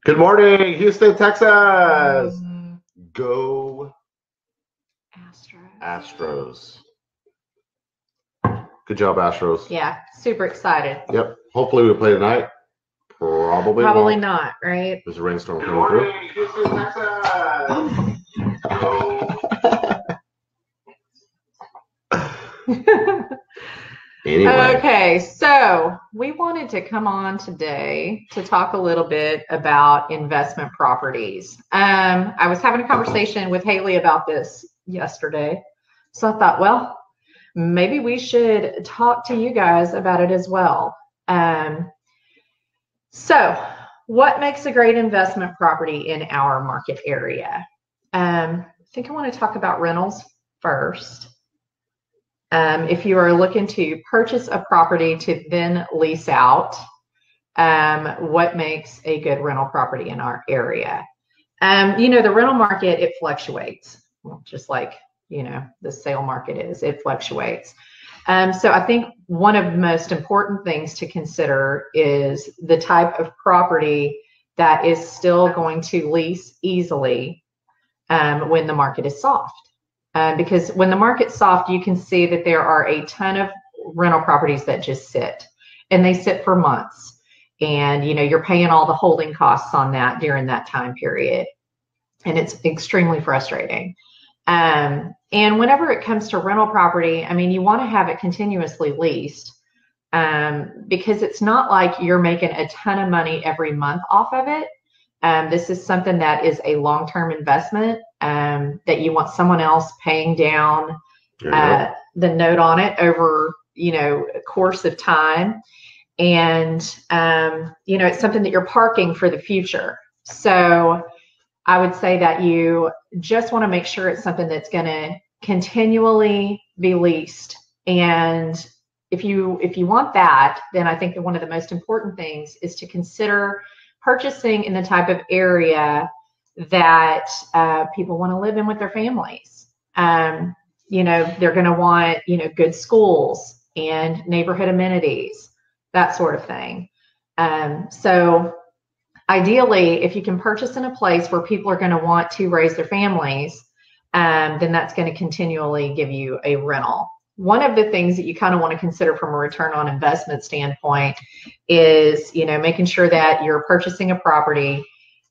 Good morning, Houston, Texas. Go Astros. Good job, Astros. Yeah, super excited. Yep. Hopefully we play tonight. Probably won't. Not, right? There's a rainstorm coming through. Houston, Texas. Anyway. Okay, so we wanted to come on today to talk a little bit about investment properties. I was having a conversation with Haley about this yesterday. So I thought, well, maybe we should talk to you guys about it as well. So what makes a great investment property in our market area? I think I want to talk about rentals first. If you are looking to purchase a property to then lease out, what makes a good rental property in our area? The rental market, it fluctuates, just like, the sale market is, it fluctuates. So I think one of the most important things to consider is the type of property that is still going to lease easily when the market is soft. Because when the market's soft, you can see that there are a ton of rental properties that just sit, and they sit for months. And, you're paying all the holding costs on that during that time period. And it's extremely frustrating. And whenever it comes to rental property, you want to have it continuously leased because it's not like you're making a ton of money every month off of it. This is something that is a long-term investment that you want someone else paying down the note on it over, a course of time. And, it's something that you're parking for the future. So I would say that you just want to make sure it's something that's going to continually be leased. And if you want that, then I think that one of the most important things is to consider purchasing in the type of area that people want to live in with their families. They're going to want, good schools and neighborhood amenities, that sort of thing. So ideally, if you can purchase in a place where people are going to want to raise their families, then that's going to continually give you a rental. One of the things that you kind of want to consider from a return on investment standpoint is, making sure that you're purchasing a property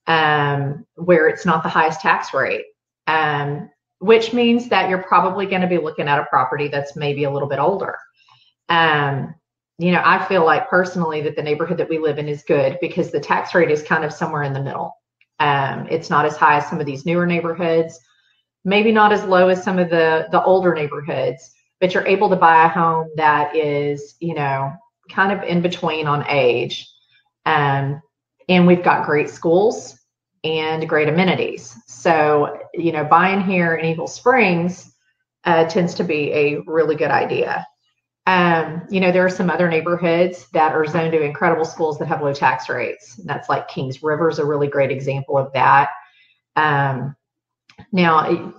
where it's not the highest tax rate, which means that you're probably going to be looking at a property that's maybe a little bit older. I feel like personally that the neighborhood that we live in is good because the tax rate is kind of somewhere in the middle. It's not as high as some of these newer neighborhoods, maybe not as low as some of the older neighborhoods, but you're able to buy a home that is, kind of in between on age. And we've got great schools and great amenities. So, buying here in Eagle Springs tends to be a really good idea. There are some other neighborhoods that are zoned to incredible schools that have low tax rates. And that's like Kings River is a really great example of that. Now,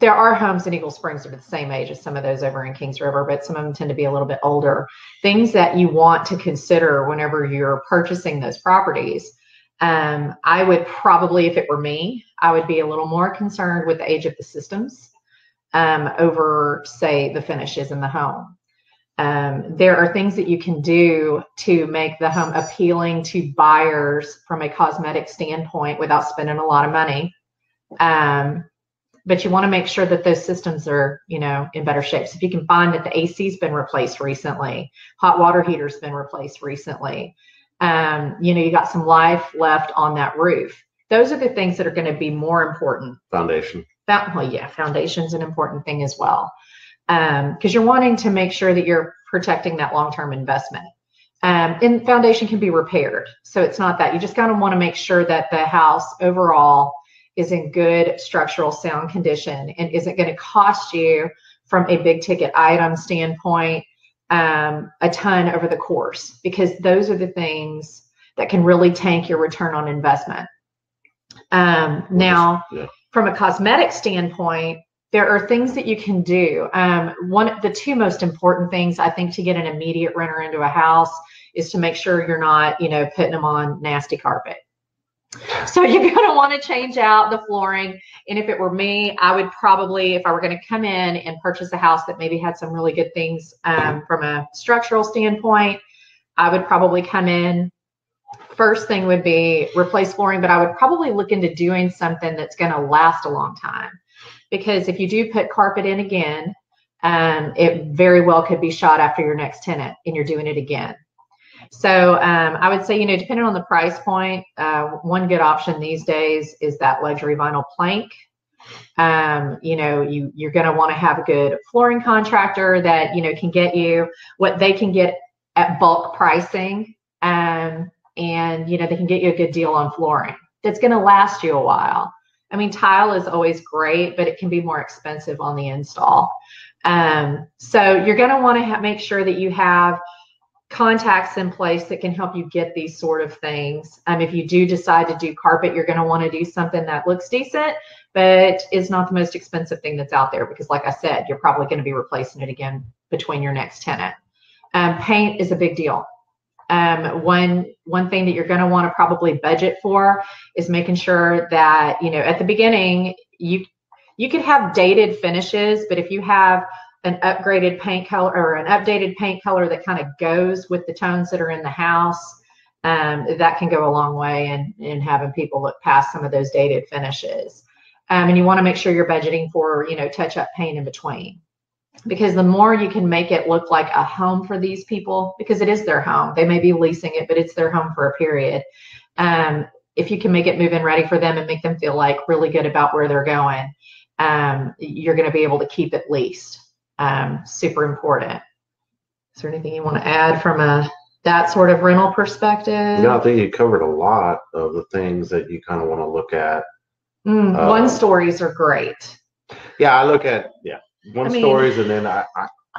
there are homes in Eagle Springs that are the same age as some of those over in Kings River, but some of them tend to be a little bit older. Things that you want to consider whenever you're purchasing those properties. I would probably, if it were me, I would be a little more concerned with the age of the systems over, say, the finishes in the home. There are things that you can do to make the home appealing to buyers from a cosmetic standpoint without spending a lot of money. But you want to make sure that those systems are, in better shape. So if you can find that the AC's been replaced recently, hot water heater's been replaced recently, you got some life left on that roof. Those are the things that are going to be more important. Foundation. Foundation's an important thing as well. Because you're wanting to make sure that you're protecting that long-term investment. And foundation can be repaired. So it's not that. You just kind of want to make sure that the house overall is in good structural sound condition and isn't going to cost you from a big ticket item standpoint a ton over the course, because those are the things that can really tank your return on investment. Now, from a cosmetic standpoint, there are things that you can do. The two most important things, I think, to get an immediate renter into a house is to make sure you're not, putting them on nasty carpet. So you're going to want to change out the flooring. And if it were me, I would probably, if I were going to come in and purchase a house that maybe had some really good things from a structural standpoint, I would probably come in. First thing would be replace flooring, but I would probably look into doing something that's going to last a long time. Because if you do put carpet in again, it very well could be shot after your next tenant and you're doing it again. So I would say, depending on the price point, one good option these days is that luxury vinyl plank. You're going to want to have a good flooring contractor that, can get you what they can get at bulk pricing. And, they can get you a good deal on flooring that's going to last you a while. I mean, tile is always great, but it can be more expensive on the install. So you're going to want to make sure that you have contacts in place that can help you get these sort of things. If you do decide to do carpet, you're going to want to do something that looks decent, but is not the most expensive thing that's out there, because like I said, you're probably going to be replacing it again between your next tenant. Paint is a big deal. One thing that you're going to want to probably budget for is making sure that, at the beginning, you could have dated finishes, but if you have an upgraded paint color or an updated paint color that kind of goes with the tones that are in the house, that can go a long way in having people look past some of those dated finishes. And you want to make sure you're budgeting for, touch-up paint in between. Because the more you can make it look like a home for these people, because it is their home. They may be leasing it, but it's their home for a period. If you can make it move-in ready for them and make them feel like really good about where they're going, you're going to be able to keep it leased. Super important. Is there anything you want to add from that sort of rental perspective? No, I think you covered a lot of the things that you kind of want to look at. One stories are great. Yeah, I look at stories, and then I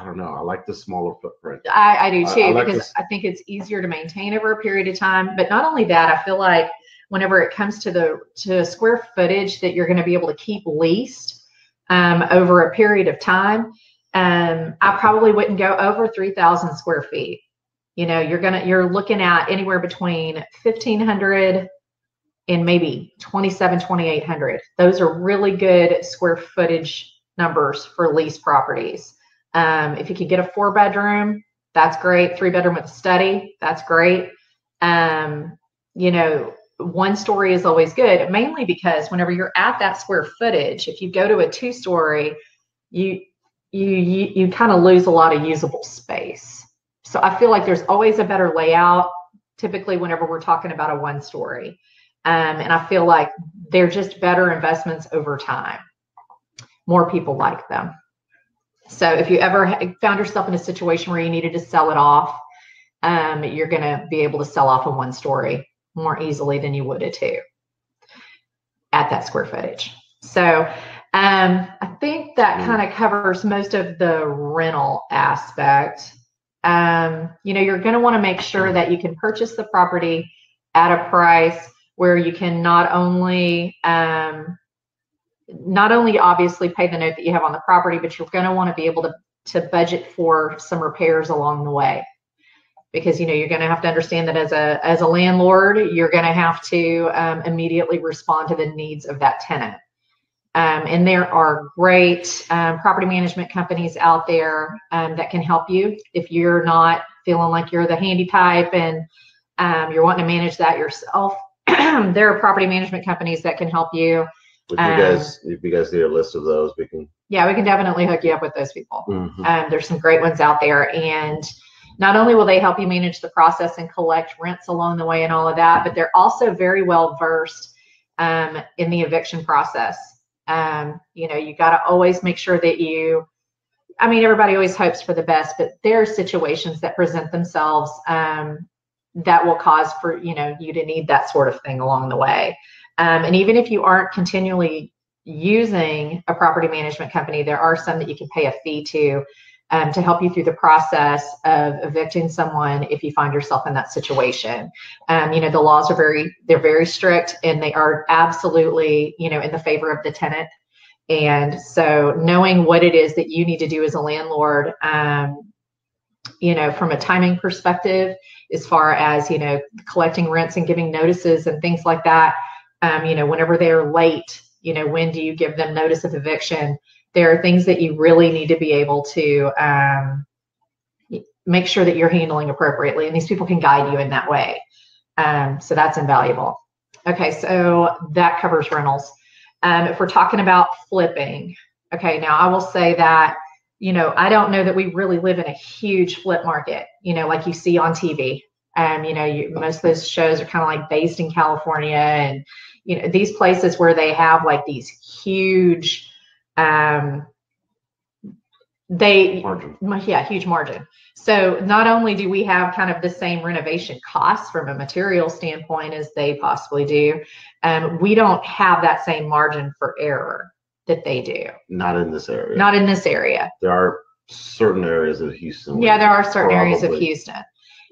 don't know. I like the smaller footprint. I do too, because I think it's easier to maintain over a period of time. But not only that, I feel like whenever it comes to square footage that you're going to be able to keep leased over a period of time, I probably wouldn't go over 3,000 square feet. You're looking at anywhere between 1,500 and maybe 2,800. Those are really good square footage numbers for lease properties. If you could get a 4-bedroom, that's great. 3-bedroom with a study, that's great. One story is always good, mainly because whenever you're at that square footage, if you go to a 2-story, you kind of lose a lot of usable space. So I feel like there's always a better layout, typically whenever we're talking about a 1-story. And I feel like they're just better investments over time. More people like them. So if you ever found yourself in a situation where you needed to sell it off, you're going to be able to sell off a 1-story more easily than you would a 2 at that square footage. So I think that kind of covers most of the rental aspect. You're going to want to make sure that you can purchase the property at a price where you can not only obviously pay the note that you have on the property, but you're going to want to be able to budget for some repairs along the way. Because, you're going to have to understand that as a landlord, you're going to have to immediately respond to the needs of that tenant. And there are great property management companies out there that can help you if you're not feeling like you're the handy type and you're wanting to manage that yourself. There are property management companies that can help you. If you guys need a list of those, we can definitely hook you up with those people. Mm-hmm. There's some great ones out there, and not only will they help you manage the process and collect rents along the way and all of that, but they're also very well versed in the eviction process. You got to always make sure that everybody always hopes for the best, but there are situations that present themselves that will cause for you to need that sort of thing along the way. And even if you aren't continually using a property management company, there are some that you can pay a fee to help you through the process of evicting someone if you find yourself in that situation. The laws are very strict, and they are absolutely, in the favor of the tenant. And so knowing what it is that you need to do as a landlord from a timing perspective, as far as, collecting rents and giving notices and things like that. Whenever they're late, when do you give them notice of eviction? There are things that you really need to be able to make sure that you're handling appropriately, and these people can guide you in that way. So that's invaluable. Okay, so that covers rentals. If we're talking about flipping, okay, now I will say that, I don't know that we really live in a huge flip market, like you see on TV. Most of those shows are kind of like based in California, and, these places where they have like these huge, huge margin. So not only do we have kind of the same renovation costs from a material standpoint as they possibly do, we don't have that same margin for error that they do. Not in this area. Not in this area. There are certain areas of Houston. Yeah, there are certain areas of Houston.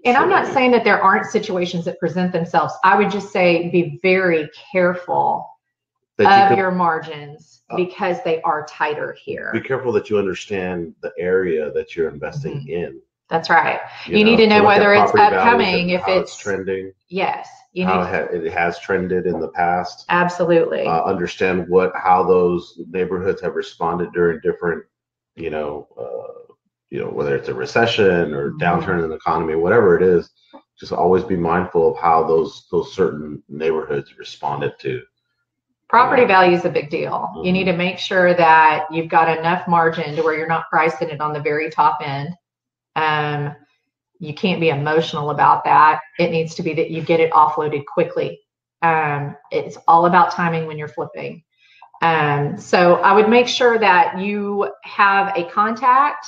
And I'm not saying that there aren't situations that present themselves. I would just say be very careful of your margins, because they are tighter here. Be careful that you understand the area that you're investing in. That's right. You need to know whether it's upcoming, if it's trending. Yes. It has trended in the past. Absolutely. Understand how those neighborhoods have responded during different, whether it's a recession or downturn in the economy, whatever it is. Just always be mindful of how those certain neighborhoods responded to. Property value is a big deal. You need to make sure that you've got enough margin to where you're not pricing it on the very top end. You can't be emotional about that. It needs to be that you get it offloaded quickly. It's all about timing when you're flipping. So I would make sure that you have a contact,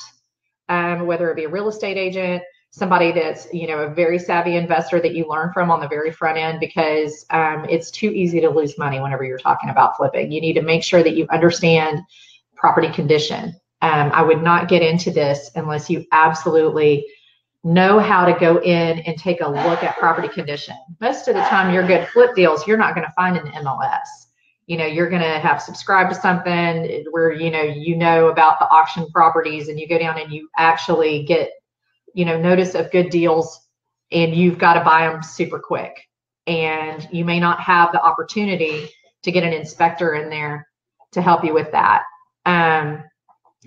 whether it be a real estate agent, somebody that's, a very savvy investor that you learn from on the very front end, because it's too easy to lose money whenever you're talking about flipping. You need to make sure that you understand property condition. I would not get into this unless you absolutely know how to go in and take a look at property condition. Most of the time, your good flip deals, you're not going to find in the MLS. You're going to have subscribed to something where, you know about the auction properties, and you go down and you actually get, notice of good deals, and you've got to buy them super quick. And you may not have the opportunity to get an inspector in there to help you with that.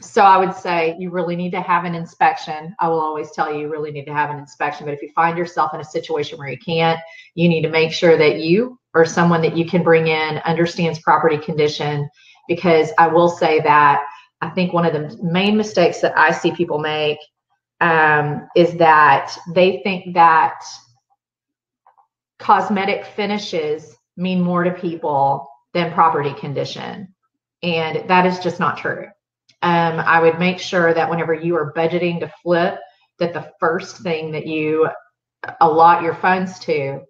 So I would say you really need to have an inspection. I will always tell you really need to have an inspection. But if you find yourself in a situation where you can't, you need to make sure that you or someone that you can bring in understands property condition. Because I will say that I think one of the main mistakes that I see people make is that they think that cosmetic finishes mean more to people than property condition. And that is just not true. I would make sure that whenever you are budgeting to flip, that the first thing that you allot your funds to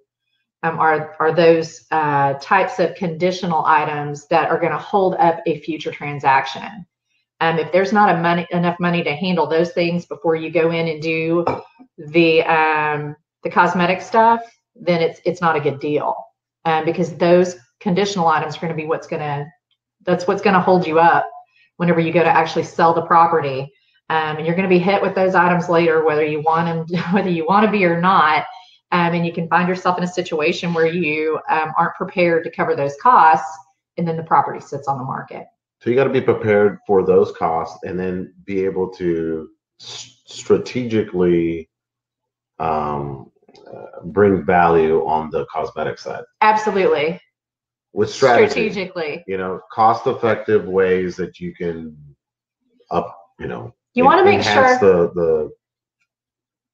are those types of conditional items that are going to hold up a future transaction. If there's not enough money to handle those things before you go in and do the cosmetic stuff, then it's not a good deal, because those conditional items are going to be what's going to hold you up whenever you go to actually sell the property. And you're going to be hit with those items later, whether you want to be or not. And you can find yourself in a situation where you aren't prepared to cover those costs, and then the property sits on the market. So you got to be prepared for those costs, and then be able to strategically bring value on the cosmetic side. Absolutely. With strategy, strategically, cost-effective ways that you can you want to make sure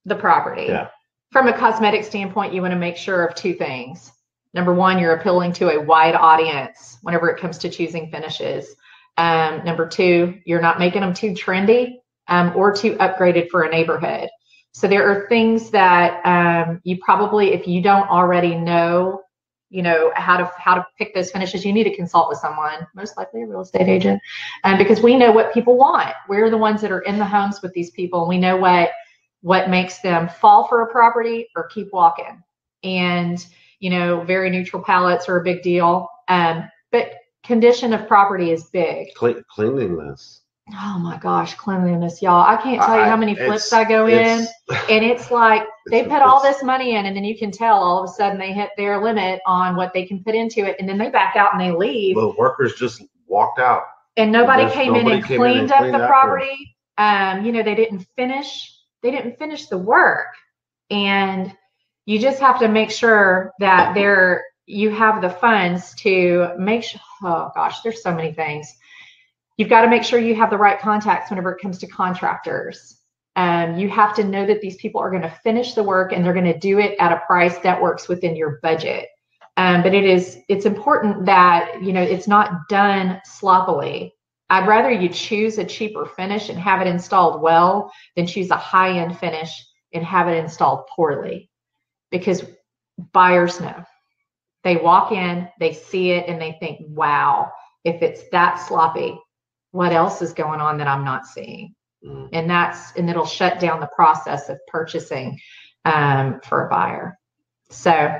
the property. Yeah. From a cosmetic standpoint, you want to make sure of two things. Number one, you're appealing to a wide audience whenever it comes to choosing finishes. Number two, you're not making them too trendy or too upgraded for a neighborhood. So there are things that you probably, if you don't already know, how to pick those finishes, you need to consult with someone, most likely a real estate agent, because we know what people want. We're the ones that are in the homes with these people, and we know what makes them fall for a property or keep walking. And very neutral palettes are a big deal, but condition of property is big. Cleanliness. Oh my gosh, cleanliness, y'all. I can't tell you how many flips I go in. And it's like they put all this money in, and then you can tell all of a sudden they hit their limit on what they can put into it, and then they back out and they leave. The workers just walked out. And nobody came in and cleaned up the property. You know, they didn't finish the work. And you just have to make sure that you have the funds to make sure. Oh gosh, there's so many things. You've got to make sure you have the right contacts whenever it comes to contractors. You have to know that these people are going to finish the work and they're going to do it at a price that works within your budget. But it's important that, you know, it's not done sloppily. I'd rather you choose a cheaper finish and have it installed well than choose a high-end finish and have it installed poorly, because buyers know. They walk in, they see it, and they think, wow, if it's that sloppy, what else is going on that I'm not seeing? And it'll shut down the process of purchasing for a buyer. So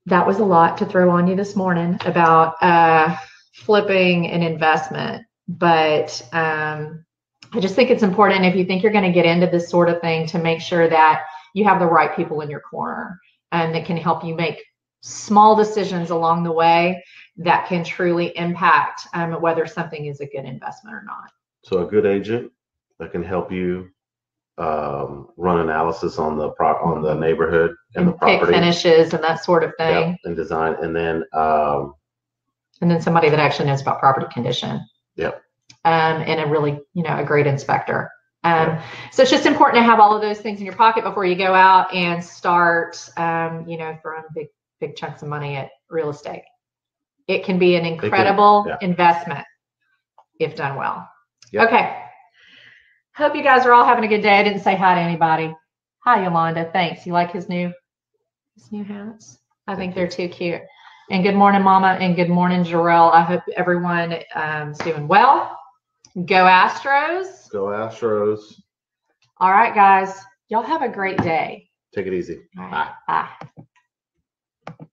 that was a lot to throw on you this morning about flipping an investment. But I just think it's important, if you think you're going to get into this sort of thing, to make sure that you have the right people in your corner and that can help you make small decisions along the way that can truly impact whether something is a good investment or not. So a good agent that can help you run analysis on the neighborhood and the property, pick finishes and that sort of thing. Yep, and design, and then somebody that actually knows about property condition. Yep. And a really, you know, a great inspector. So it's just important to have all of those things in your pocket before you go out and start, you know, throwing big chunks of money at real estate. It can be an incredible investment if done well. Yep. Okay. Hope you guys are all having a good day. I didn't say hi to anybody. Hi, Yolanda. Thanks. You like his new hats? I think they're too cute. And good morning, Mama, and good morning, Jarrell. I hope everyone is doing well. Go Astros. Go Astros. All right, guys. Y'all have a great day. Take it easy. Right. Bye.